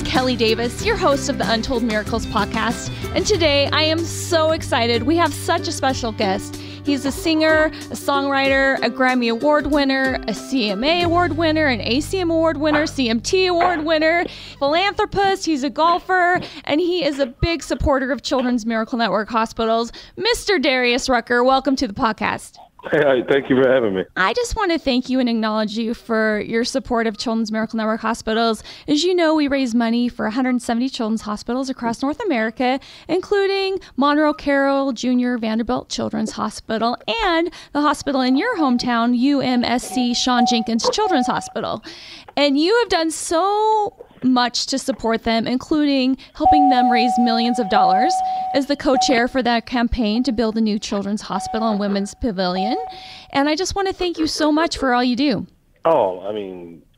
Kelly Davis, your host of the Untold Miracles podcast. And today I am so excited. We have such a special guest. He's a singer, a songwriter, a Grammy Award winner, a CMA Award winner, an ACM Award winner, CMT Award winner, philanthropist. He's a golfer, and he is a big supporter of Children's Miracle Network hospitals. Mr. Darius Rucker, welcome to the podcast. Hey, thank you for having me. I just want to thank you and acknowledge you for your support of Children's Miracle Network hospitals. As you know, we raise money for 170 children's hospitals across North America, including Monroe Carroll Jr. Vanderbilt Children's Hospital and the hospital in your hometown, UMSC Shawn Jenkins Children's Hospital. And you have done so much to support them, including helping them raise millions of dollars as the co-chair for that campaign to build a new children's hospital and women's pavilion. And I just want to thank you so much for all you do. Oh,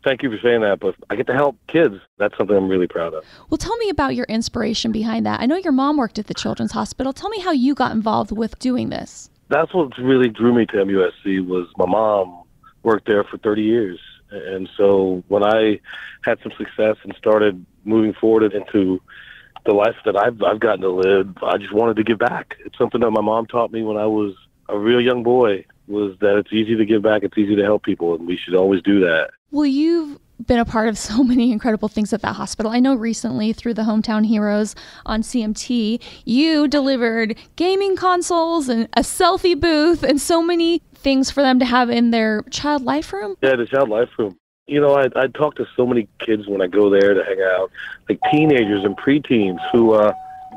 thank you for saying that, but I get to help kids. That's something I'm really proud of. Well, tell me about your inspiration behind that. I know your mom worked at the Children's Hospital. Tell me how you got involved with doing this. That's what really drew me to MUSC was my mom worked there for 30 years. And so when I had some success and started moving forward into the life that I've gotten to live, I just wanted to give back. It's something that my mom taught me when I was a real young boy, was that it's easy to give back, it's easy to help people, and we should always do that. Well, you've been a part of so many incredible things at that hospital. I know recently through the Hometown Heroes on CMT, you delivered gaming consoles and a selfie booth and so many things for them to have in their child life room. Yeah, the child life room. You know, I talk to so many kids when I go there to hang out, like teenagers and preteens who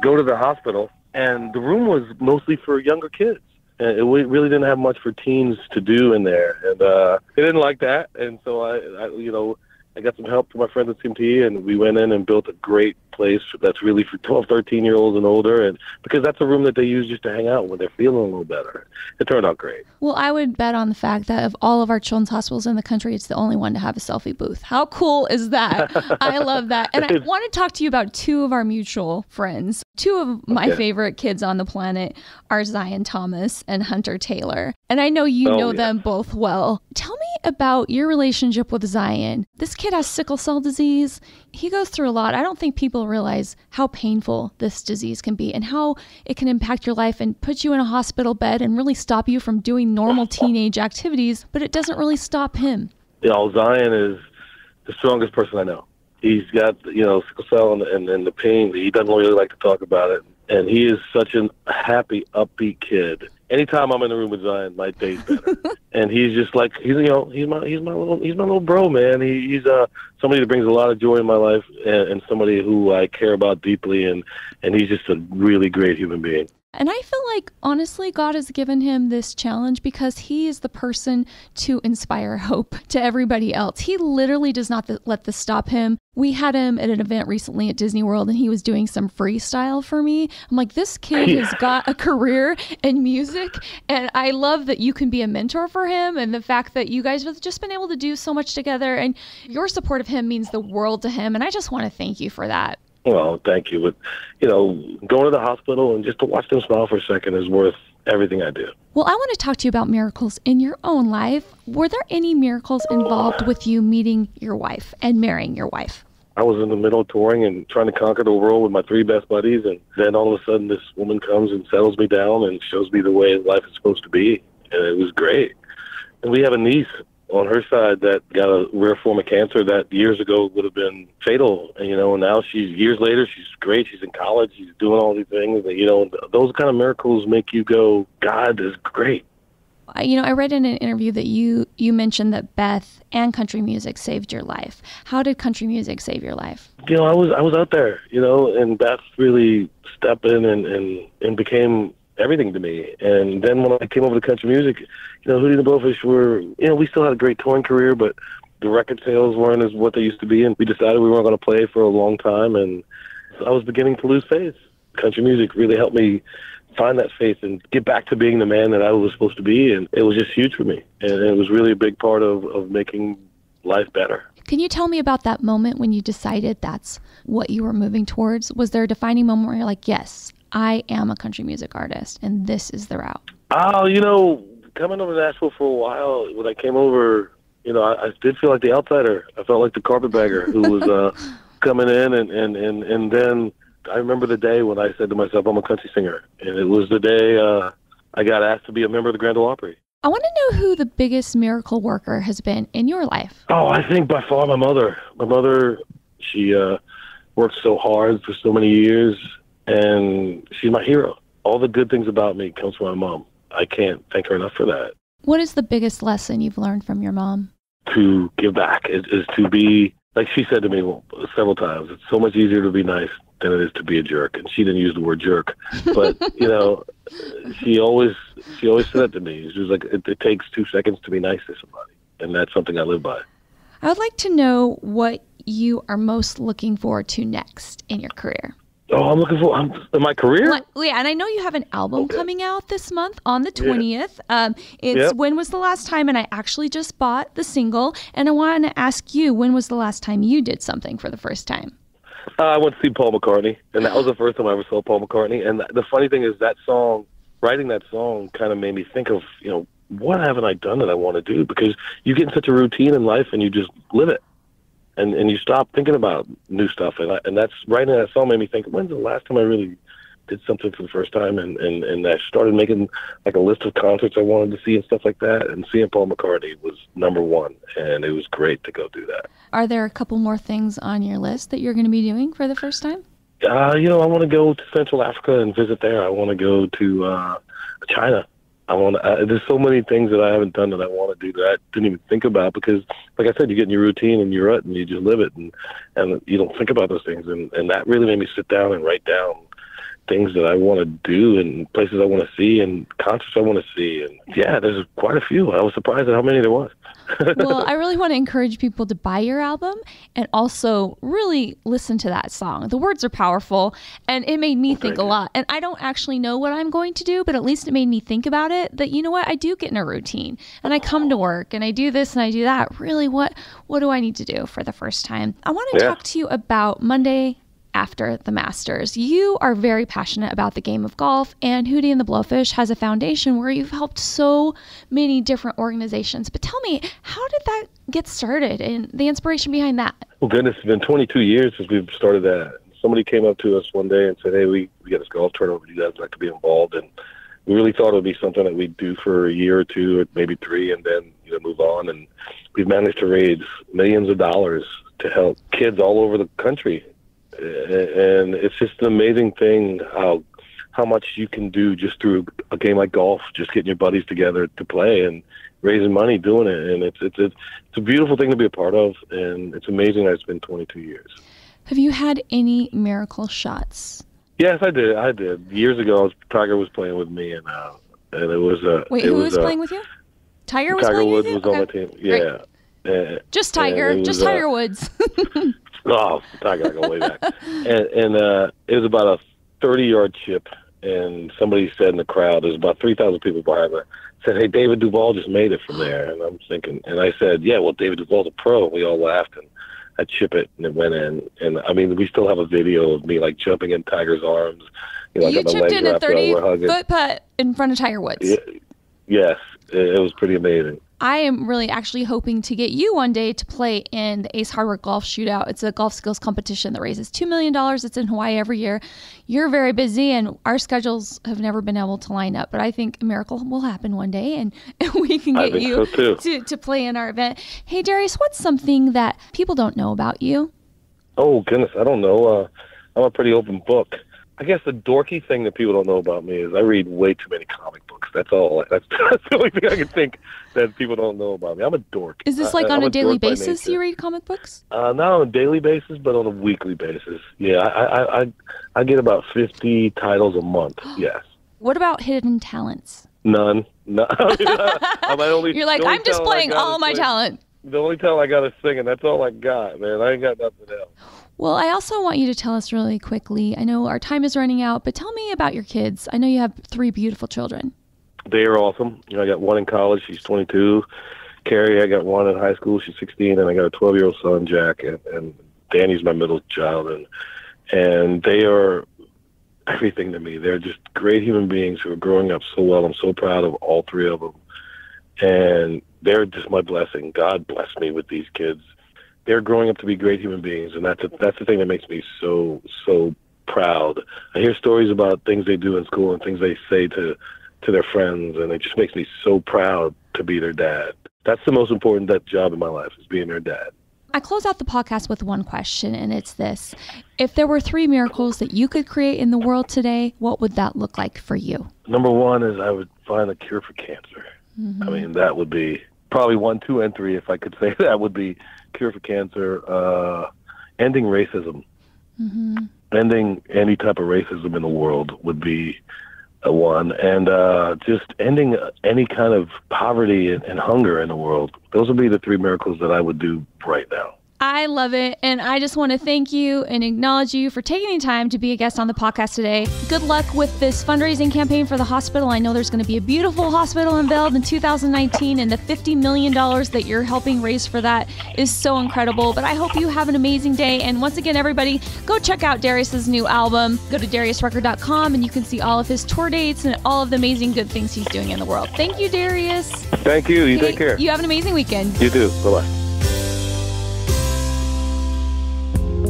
go to the hospital, and the room was mostly for younger kids. And it really didn't have much for teens to do in there. And they didn't like that. And so I got some help from my friends at CMT, and we went in and built a great place that's really for 12, 13-year-olds and older, and because that's a room that they use just to hang out when they're feeling a little better. It turned out great. Well, I would bet on the fact that of all of our children's hospitals in the country, it's the only one to have a selfie booth. How cool is that? I love that. And I want to talk to you about two of our mutual friends. Two of my favorite kids on the planet are Zion Thomas and Hunter Taylor. And I know you know them both well. Tell me about your relationship with Zion. This kid has sickle cell disease. He goes through a lot. I don't think people realize how painful this disease can be and how it can impact your life and put you in a hospital bed and really stop you from doing normal teenage activities, but it doesn't really stop him. You know, Zion is the strongest person I know. He's got, sickle cell and the pain. He doesn't really like to talk about it. And he is such a happy, upbeat kid. Anytime I'm in the room with Zion, my day's better. And he's just like he's my little bro, man. He's somebody that brings a lot of joy in my life, and somebody who I care about deeply, and he's just a really great human being. And I feel like, honestly, God has given him this challenge because he is the person to inspire hope to everybody else. He literally does not let this stop him. We had him at an event recently at Disney World, and he was doing some freestyle for me. I'm like, this kid has got a career in music, and I love that you can be a mentor for him, and the fact that you guys have just been able to do so much together, and your support of him means the world to him, and I just want to thank you for that. Well, thank you. But, going to the hospital and just to watch them smile for a second is worth everything I do. Well, I want to talk to you about miracles in your own life. Were there any miracles involved with you meeting your wife and marrying your wife? I was in the middle of touring and trying to conquer the world with my three best buddies, and then all of a sudden this woman comes and settles me down and shows me the way life is supposed to be, and it was great. And we have a niece on her side that got a rare form of cancer that years ago would have been fatal. And, now years later, she's great. She's in college. She's doing all these things. And, those kind of miracles make you go, God is great. I read in an interview that you mentioned that Beth and country music saved your life. How did country music save your life? I was out there, and Beth really stepped in and became everything to me. And then when I came over to country music, Hootie and the Blowfish we still had a great touring career, but the record sales weren't as what they used to be. And we decided we weren't going to play for a long time. And I was beginning to lose faith. Country music really helped me find that faith and get back to being the man that I was supposed to be. And it was just huge for me. And it was really a big part of making life better. Can you tell me about that moment when you decided that's what you were moving towards? Was there a defining moment where you're like, yes, I am a country music artist, and this is the route? Coming over to Nashville for a while, when I came over, I did feel like the outsider. I felt like the carpetbagger who was coming in, and then I remember the day when I said to myself, I'm a country singer. And it was the day I got asked to be a member of the Grand Ole Opry. I want to know who the biggest miracle worker has been in your life. Oh, I think by far my mother. My mother, she worked so hard for so many years, and she's my hero. All the good things about me comes from my mom. I can't thank her enough for that. What is the biggest lesson you've learned from your mom? To give back is to be, like she said to me several times, it's so much easier to be nice than it is to be a jerk. And she didn't use the word jerk, but she always said that to me. She was like, it takes 2 seconds to be nice to somebody, and that's something I live by. I would like to know what you are most looking forward to next in your career. Oh, I'm looking for in my career. Well, yeah, and I know you have an album coming out this month on the 20th. When was the last time? And I actually just bought the single, and I want to ask you, when was the last time you did something for the first time? I went to see Paul McCartney, and that was the first time I ever saw Paul McCartney. And the funny thing is, writing that song kind of made me think of, what haven't I done that I want to do? Because you get in such a routine in life, and you just live it. And you stop thinking about new stuff. And that's writing that song made me think, when's the last time I really did something for the first time? And I started making like a list of concerts I wanted to see and stuff like that. And seeing Paul McCartney was number one. And it was great to go do that. Are there a couple more things on your list that you're going to be doing for the first time? I want to go to Central Africa and visit there. I want to go to China. There's so many things that I haven't done that I want to do that I didn't even think about because, like I said, you get in your routine and your rut and you just live it and you don't think about those things. And that really made me sit down and write down things that I want to do and places I want to see and concerts I want to see. And yeah, there's quite a few. I was surprised at how many there was. Well, I really want to encourage people to buy your album and also really listen to that song. The words are powerful, and it made me think a lot. And I don't actually know what I'm going to do, but at least it made me think about it, that, you know what, I do get in a routine, and I come to work, and I do this, and I do that. Really, what do I need to do for the first time? I want to talk to you about Monday after the Masters. You are very passionate about the game of golf, and Hootie and the Blowfish has a foundation where you've helped so many different organizations. But tell me, how did that get started and the inspiration behind that? Well, goodness, it's been 22 years since we've started that. Somebody came up to us one day and said, hey, we got this golf tournament. Would you guys like to be involved? And we really thought it would be something that we'd do for a year or two, or maybe three, and then move on. And we've managed to raise millions of dollars to help kids all over the country. And it's just an amazing thing how much you can do just through a game like golf, just getting your buddies together to play and raising money doing it. And it's a beautiful thing to be a part of, and it's amazing that it's been 22 years. Have you had any miracle shots? Yes, I did. Years ago, Tiger was playing with me, and it was Wait, who was playing with you? Tiger was playing with you? Tiger Woods was on my team. Yeah. Just Tiger. Just Tiger Woods. Oh, Tiger, I go way back. And it was about a 30-yard chip, and somebody said in the crowd, there's about 3,000 people behind me, said, hey, David Duval just made it from there. And I'm thinking, and I said, yeah, well, David Duval's a pro. We all laughed, and I chip it, and it went in. And, I mean, we still have a video of me, like, jumping in Tiger's arms. You chipped in a 30-foot putt in front of Tiger Woods. Yeah, yes, it was pretty amazing. I am really actually hoping to get you one day to play in the Ace Hardware Golf Shootout. It's a golf skills competition that raises $2 million. It's in Hawaii every year. You're very busy, and our schedules have never been able to line up. But I think a miracle will happen one day, and we can get you to play in our event. Hey, Darius, what's something that people don't know about you? Oh, goodness, I don't know. I'm a pretty open book. I guess the dorky thing that people don't know about me is I read way too many comic books. That's all. That's the only thing I can think that people don't know about me. I'm a dork. Is this like on a daily basis you read comic books? Not on a daily basis, but on a weekly basis. Yeah, I get about 50 titles a month, yes. What about hidden talents? None. No. You're like, I'm just playing all my talent. The only talent I got is singing. That's all I got, man. I ain't got nothing else. Well, I also want you to tell us really quickly. I know our time is running out, but tell me about your kids. I know you have 3 beautiful children. They are awesome. I got one in college. She's 22. Carrie, I got one in high school. She's 16. And I got a 12-year-old son, Jack. And Danny's my middle child. And they are everything to me. They're just great human beings who are growing up so well. I'm so proud of all 3 of them. And they're just my blessing. God blessed me with these kids. they're growing up to be great human beings, and that's the thing that makes me so proud. I hear stories about things they do in school and things they say to their friends, and it just makes me so proud to be their dad. That's the most important job in my life, is being their dad. I close out the podcast with one question, and it's this. If there were 3 miracles that you could create in the world today, what would that look like for you? Number 1 is I would find a cure for cancer. I mean, that would be probably 1, 2, and 3, if I could say that, would be cure for cancer, ending racism. Ending any type of racism in the world would be one, and just ending any kind of poverty and hunger in the world. Those would be the 3 miracles that I would do right now. I love it. And I just want to thank you and acknowledge you for taking the time to be a guest on the podcast today. Good luck with this fundraising campaign for the hospital. I know there's going to be a beautiful hospital unveiled in 2019, and the $50 million that you're helping raise for that is so incredible. But I hope you have an amazing day. And once again, everybody, go check out Darius's new album. Go to dariusrucker.com and you can see all of his tour dates and all of the amazing good things he's doing in the world. Thank you, Darius. Thank you. You take care. You have an amazing weekend. You too. Bye-bye.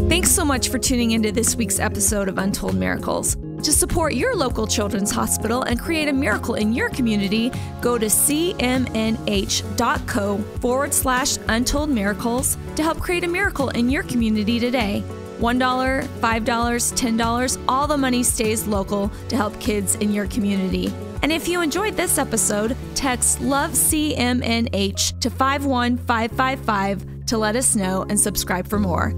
Thanks so much for tuning into this week's episode of Untold Miracles. To support your local children's hospital and create a miracle in your community, go to cmnh.co/Untold Miracles to help create a miracle in your community today. $1, $5, $10, all the money stays local to help kids in your community. And if you enjoyed this episode, text LOVE-CMNH to 51555 to let us know and subscribe for more.